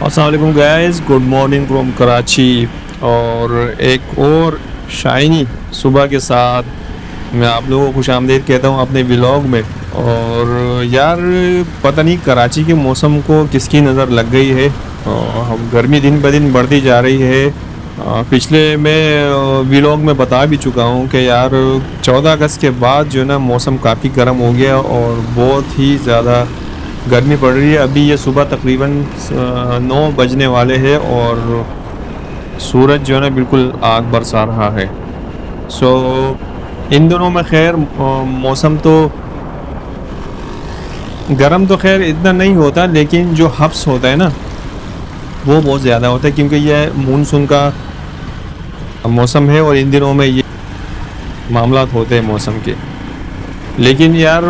अस्सलाम वालेकुम guys, good morning from Karachi. और एक और शाइनी सुबह के साथ मैं आप लोगों को खुशामदीद कहता हूँ अपने व्लॉग में। और यार पता नहीं कराची के मौसम को किसकी नज़र लग गई है। हम गर्मी दिन ब दिन बढ़ती जा रही है। पिछले मैं व्लॉग में बता भी चुका हूँ कि यार 14 अगस्त के बाद जो है ना मौसम काफ़ी गर्म हो गया और बहुत ही ज़्यादा गर्मी पड़ रही है। अभी ये सुबह तकरीबन 9 बजने वाले हैं और सूरज जो है ना बिल्कुल आग बरसा रहा है। सो इन दिनों में खैर मौसम तो गर्म तो खैर इतना नहीं होता, लेकिन जो हफ्स होता है ना वो बहुत ज़्यादा होता है, क्योंकि यह मानसून का मौसम है और इन दिनों में ये मामलात होते हैं मौसम के। लेकिन यार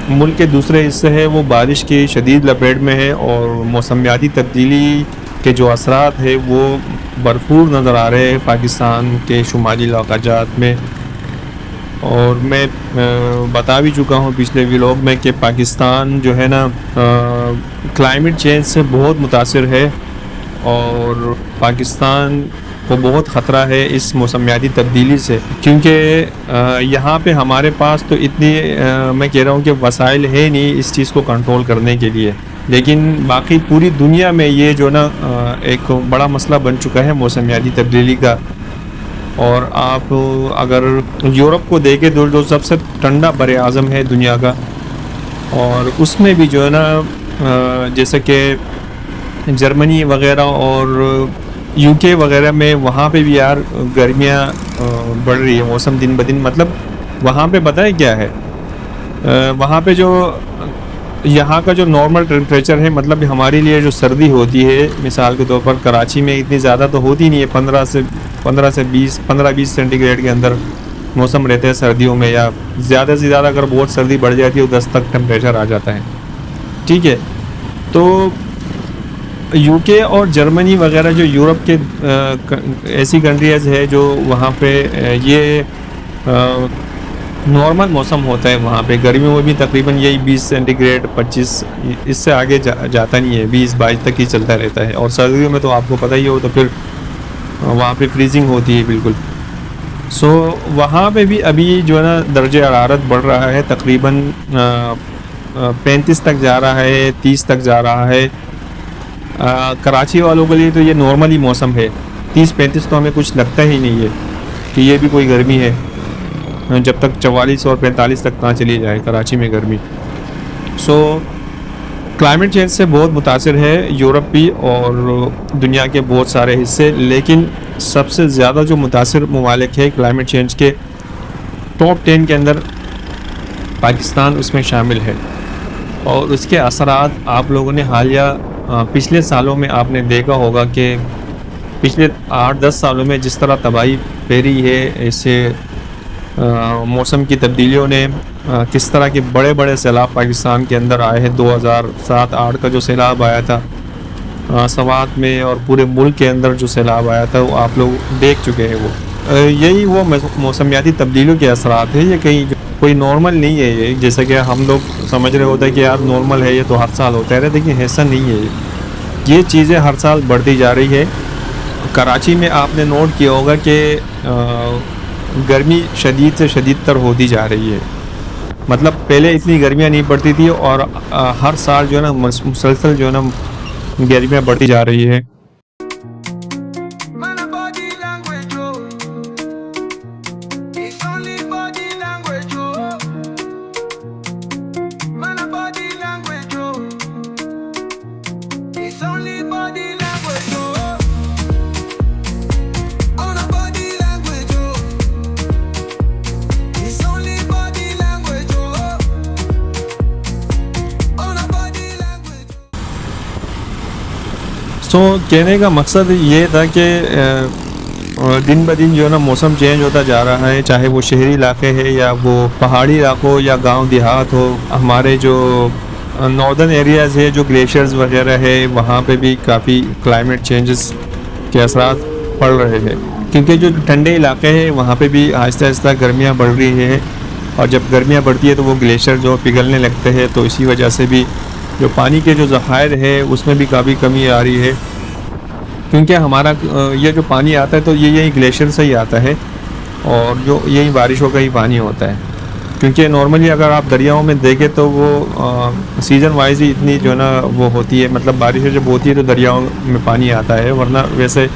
मुल्क के दूसरे हिस्से है वो बारिश की शदीद लपेट में है और मौसमियाती तब्दीली के जो असरात है वो भरपूर नज़र आ रहे हैं पाकिस्तान के शुमाली इलाक़ाजात में। और मैं बता भी चुका हूँ पिछले व्लॉग में कि पाकिस्तान जो है ना क्लाइमेट चेंज से बहुत मुतासिर है और पाकिस्तान को बहुत ख़तरा है इस मौसमियाती तब्दीली से, क्योंकि यहाँ पे हमारे पास तो इतनी मैं कह रहा हूँ कि वसाइल है नहीं इस चीज़ को कंट्रोल करने के लिए। लेकिन बाकी पूरी दुनिया में ये जो ना एक बड़ा मसला बन चुका है मौसमियाती तब्दीली का। और आप अगर यूरोप को देखें जो सबसे ठंडा बर आज़म है दुनिया का, और उसमें भी जो है ना जैसे कि जर्मनी वग़ैरह और यूके वग़ैरह में वहाँ पे भी यार गर्मियाँ बढ़ रही है मौसम दिन ब दिन। मतलब वहाँ पे पता है क्या है, वहाँ पे जो यहाँ का जो नॉर्मल टेम्परेचर है, मतलब हमारे लिए जो सर्दी होती है मिसाल के तौर पर कराची में इतनी ज़्यादा तो होती नहीं है, 15-20 सेंटीग्रेड के अंदर मौसम रहते हैं सर्दियों में, या ज़्यादा से ज़्यादा अगर बहुत सर्दी बढ़ जाती है तो 10 तक टेम्परेचर आ जाता है। ठीक है, तो यूके और जर्मनी वगैरह जो यूरोप के ऐसी कंट्रीज़ है जो वहाँ पे ये नॉर्मल मौसम होता है। वहाँ पे गर्मियों में भी तकरीबन यही 20 सेंटीग्रेड 25, इससे आगे जाता नहीं है, 20-22 तक ही चलता रहता है। और सर्दियों में तो आपको पता ही हो, तो फिर वहाँ पे फ्रीजिंग होती है बिल्कुल। सो वहाँ पे भी अभी जो है ना दर्जे हरारत बढ़ रहा है, तकरीबन 35 तक जा रहा है, 30 तक जा रहा है। कराची वालों के लिए तो ये नॉर्मल ही मौसम है। 30-35 तो हमें कुछ लगता ही नहीं है कि ये भी कोई गर्मी है, जब तक 44 और 45 तक ना चली जाए कराची में गर्मी। सो क्लाइमेट चेंज से बहुत मुतासिर है यूरोप भी और दुनिया के बहुत सारे हिस्से, लेकिन सबसे ज़्यादा जो मुतासिर ममालिक है क्लाइमेट चेंज के टॉप 10 के अंदर पाकिस्तान उसमें शामिल है। और उसके असरात आप लोगों ने हालिया पिछले सालों में आपने देखा होगा कि पिछले 8-10 सालों में जिस तरह तबाही फेरी है, इससे मौसम की तब्दीलियों ने किस तरह के बड़े बड़े सैलाब पाकिस्तान के अंदर आए हैं। 2007-8 का जो सैलाब आया था सवात में और पूरे मुल्क के अंदर जो सैलाब आया था वो आप लोग देख चुके हैं। वो यही वो मौसमियाती तब्दीलियों के असरात है। ये कहीं कोई नॉर्मल नहीं है ये, जैसे कि हम लोग समझ रहे होते हैं कि यार नॉर्मल है ये तो हर साल होता है, लेकिन ऐसा नहीं है। ये चीज़ें हर साल बढ़ती जा रही है। कराची में आपने नोट किया होगा कि गर्मी शदीद से शदीद तर होती जा रही है। मतलब पहले इतनी गर्मियाँ नहीं पड़ती थी और हर साल जो है ना मुसलसल जो है ना गर्मियाँ बढ़ती जा रही है। तो कहने का मकसद ये था कि दिन ब दिन जो है ना मौसम चेंज होता जा रहा है, चाहे वो शहरी इलाके है या वो पहाड़ी इलाकों या गांव देहात हो। हमारे जो नॉर्दर्न एरियाज़ है, जो ग्लेशियर्स वगैरह है, वहाँ पे भी काफ़ी क्लाइमेट चेंजेस के असरात पड़ रहे हैं, क्योंकि जो ठंडे इलाके हैं वहाँ पे भी आहिस्ता आहिस्ता गर्मियाँ बढ़ रही हैं। और जब गर्मियाँ बढ़ती है तो वो ग्लेशियर जो पिघलने लगते हैं, तो इसी वजह से भी जो पानी के जो ज़खायर है उसमें भी काफ़ी कमी आ रही है, क्योंकि हमारा ये जो पानी आता है तो ये यही ग्लेशियर से ही आता है और जो यही बारिशों का ही पानी होता है। क्योंकि नॉर्मली अगर आप दरियाओं में देखें तो वो सीज़न वाइज ही इतनी जो है ना वो होती है, मतलब बारिशें जब होती है तो दरियाओं में पानी आता है, वरना वैसे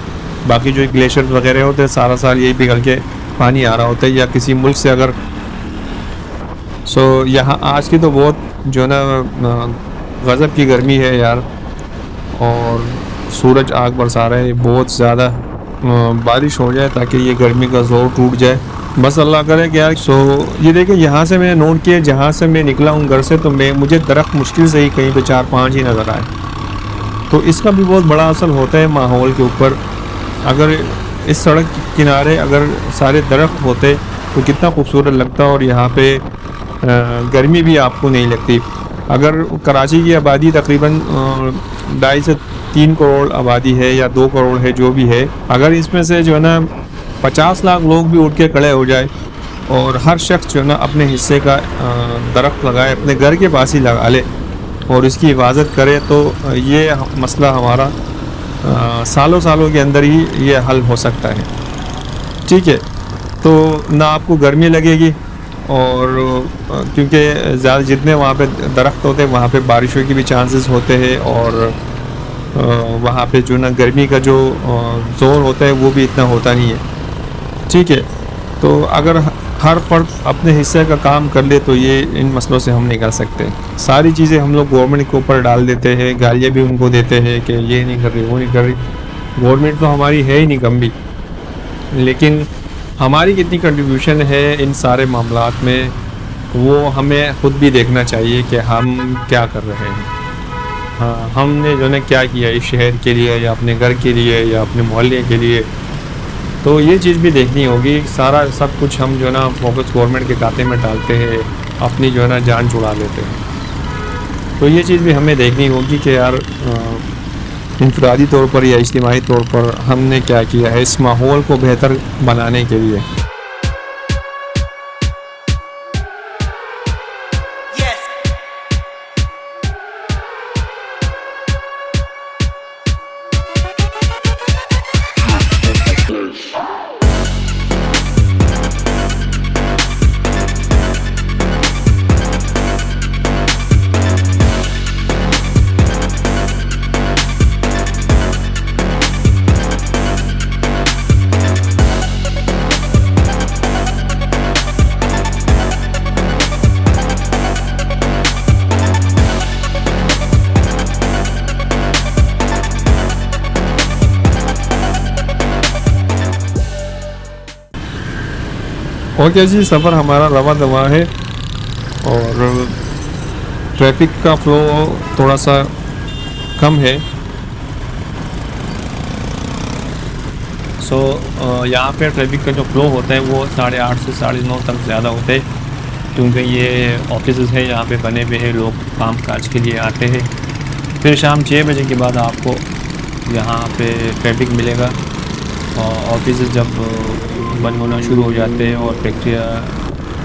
बाकी जो ग्लेशियर वगैरह होते हैं सारा साल यही पिघल के पानी आ रहा होता है। या किसी मुल्क से अगर यहाँ आज की तो बहुत जो है ना गज़ब की गर्मी है यार, और सूरज आग बरसा रहा है बहुत ज़्यादा। बारिश हो जाए ताकि ये गर्मी का ज़ोर टूट जाए, बस अल्लाह करे कि यार। ये देखिए यहाँ से मैंने नोट किया, जहाँ से मैं निकला हूँ घर से, तो मुझे दरख्त मुश्किल से ही कहीं पे 4-5 ही नज़र आए। तो इसका भी बहुत बड़ा असर होता है माहौल के ऊपर। अगर इस सड़क के किनारे अगर सारे दरख्त होते तो कितना खूबसूरत लगता, और यहाँ पे गर्मी भी आपको नहीं लगती। अगर कराची की आबादी तकरीबन 2.5 से 3 करोड़ आबादी है या 2 करोड़ है जो भी है, अगर इसमें से जो है ना 50 लाख लोग भी उठ के खड़े हो जाए और हर शख्स जो है ना अपने हिस्से का दरख्त लगाए, अपने घर के पास ही लगा ले और इसकी हिफाजत करे, तो ये मसला हमारा सालों सालों के अंदर ही ये हल हो सकता है। ठीक है, तो ना आपको गर्मी लगेगी, और क्योंकि ज़्यादा जितने वहाँ पे दरख्त होते हैं वहाँ पे बारिशों की भी चांसेस होते हैं, और वहाँ पे जो ना गर्मी का जो ज़ोर होता है वो भी इतना होता नहीं है। ठीक है, तो अगर हर फर्द अपने हिस्से का काम कर ले तो ये इन मसलों से हम निकल सकते। सारी चीज़ें हम लोग गवर्नमेंट के ऊपर डाल देते हैं, गालियाँ भी उनको देते हैं कि ये नहीं कर रही वो नहीं कर रही। गवर्नमेंट तो हमारी है ही नहीं कम भी, लेकिन हमारी कितनी कंट्रीब्यूशन है इन सारे मामलात में वो हमें ख़ुद भी देखना चाहिए कि हम क्या कर रहे हैं। हाँ, हमने जो है क्या किया इस शहर के लिए या अपने घर के लिए या अपने मोहल्ले के लिए, तो ये चीज़ भी देखनी होगी। सारा सब कुछ हम जो है ना फोकस गवर्नमेंट के खाते में डालते हैं, अपनी जो है ना जान छुड़ा लेते हैं। तो ये चीज़ भी हमें देखनी होगी कि यार इनफरादी तौर पर या इज्तिमाई तौर पर हमने क्या किया है इस माहौल को बेहतर बनाने के लिए। ओके जी, सफ़र हमारा रवा दवा है और ट्रैफिक का फ़्लो थोड़ा सा कम है। यहाँ पे ट्रैफिक का जो फ़्लो होता है वो 8:30 से 9:30 तक ज़्यादा होता है, क्योंकि ये ऑफिस है यहाँ पे बने हुए हैं, लोग काम काज के लिए आते हैं। फिर शाम 6 बजे के बाद आपको यहाँ पे ट्रैफिक मिलेगा, और ऑफिस जब बंद होना शुरू हो जाते हैं और फैक्ट्रियाँ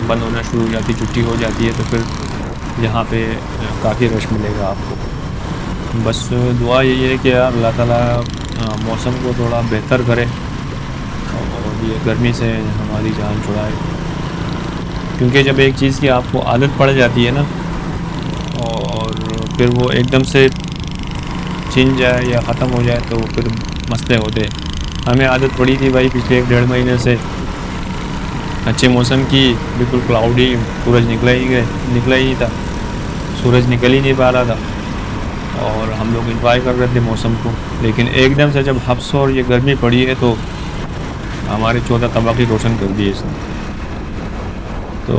बंद होना शुरू हो जाती, छुट्टी हो जाती है, तो फिर यहाँ पे काफ़ी रश मिलेगा आपको। बस दुआ यही है कि यार अल्लाह ताला मौसम को थोड़ा बेहतर करे और ये गर्मी से हमारी जान छुड़ाए, क्योंकि जब एक चीज़ की आपको आदत पड़ जाती है ना और फिर वो एकदम से छिन जाए या ख़त्म हो जाए तो फिर मसले होते हैं। हमें आदत पड़ी थी भाई पिछले 1-1.5 महीने से अच्छे मौसम की, बिल्कुल क्लाउडी, सूरज निकला ही नहीं था, सूरज निकल ही नहीं पा रहा था और हम लोग इंजॉय कर रहे थे मौसम को। लेकिन एकदम से जब हब्स और ये गर्मी पड़ी है तो हमारे 14 तबाक़ी रोशन कर दिए इसने। तो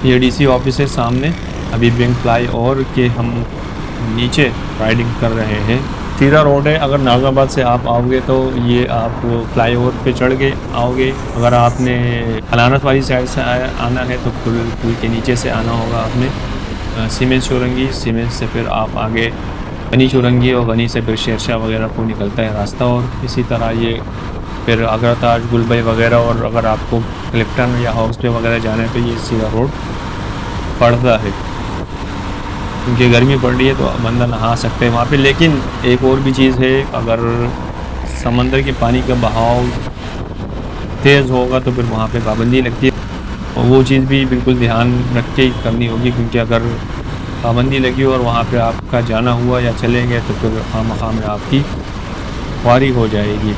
ये डीसी ऑफिस है सामने। अभी बैंक फ्लाई ओवर के हम नीचे राइडिंग कर रहे हैं। सीधा रोड है। अगर नाज़िमाबाद से आप आओगे तो ये आप फ्लाई ओवर पे चढ़ के आओगे। अगर आपने अलानत वाली साइड से आना है तो पुल के नीचे से आना होगा आपने। सीमेंट चौरंगी, सीमेंट से फिर आप आगे गनी चौरंगी और गनी से फिर शेरशाह वगैरह को निकलता है रास्ता। और इसी तरह ये फिर अगरताज, गुलबई वगैरह, और अगर आपको क्लिफ्टन या हाउस पे वगैरह जाना है तो ये सीधा रोड पड़ता है। क्योंकि गर्मी पड़ रही है तो बंदा नहा सकते हैं वहाँ पे। लेकिन एक और भी चीज़ है, अगर समंदर के पानी का बहाव तेज़ होगा तो फिर वहाँ पे पाबंदी लगती है। और वो चीज़ भी बिल्कुल ध्यान रख के ही करनी होगी, क्योंकि अगर पाबंदी लगी और वहाँ पे आपका जाना हुआ या चले गए तो फिर खामखा में आपकी वारी हो जाएगी।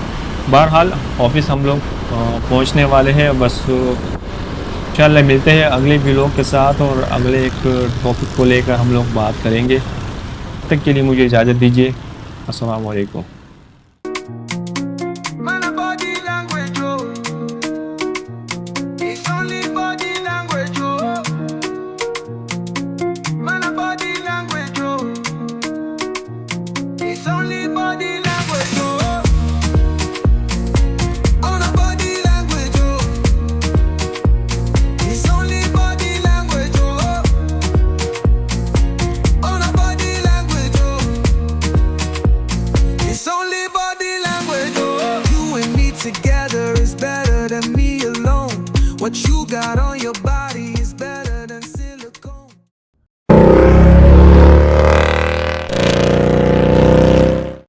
बहरहाल ऑफिस हम लोग पहुँचने वाले हैं। बस इंशाल्लाह मिलते हैं अगले व्लॉग के साथ और अगले एक टॉपिक को लेकर हम लोग बात करेंगे। तब तक के लिए मुझे इजाज़त दीजिए। अस्सलाम वालेकुम।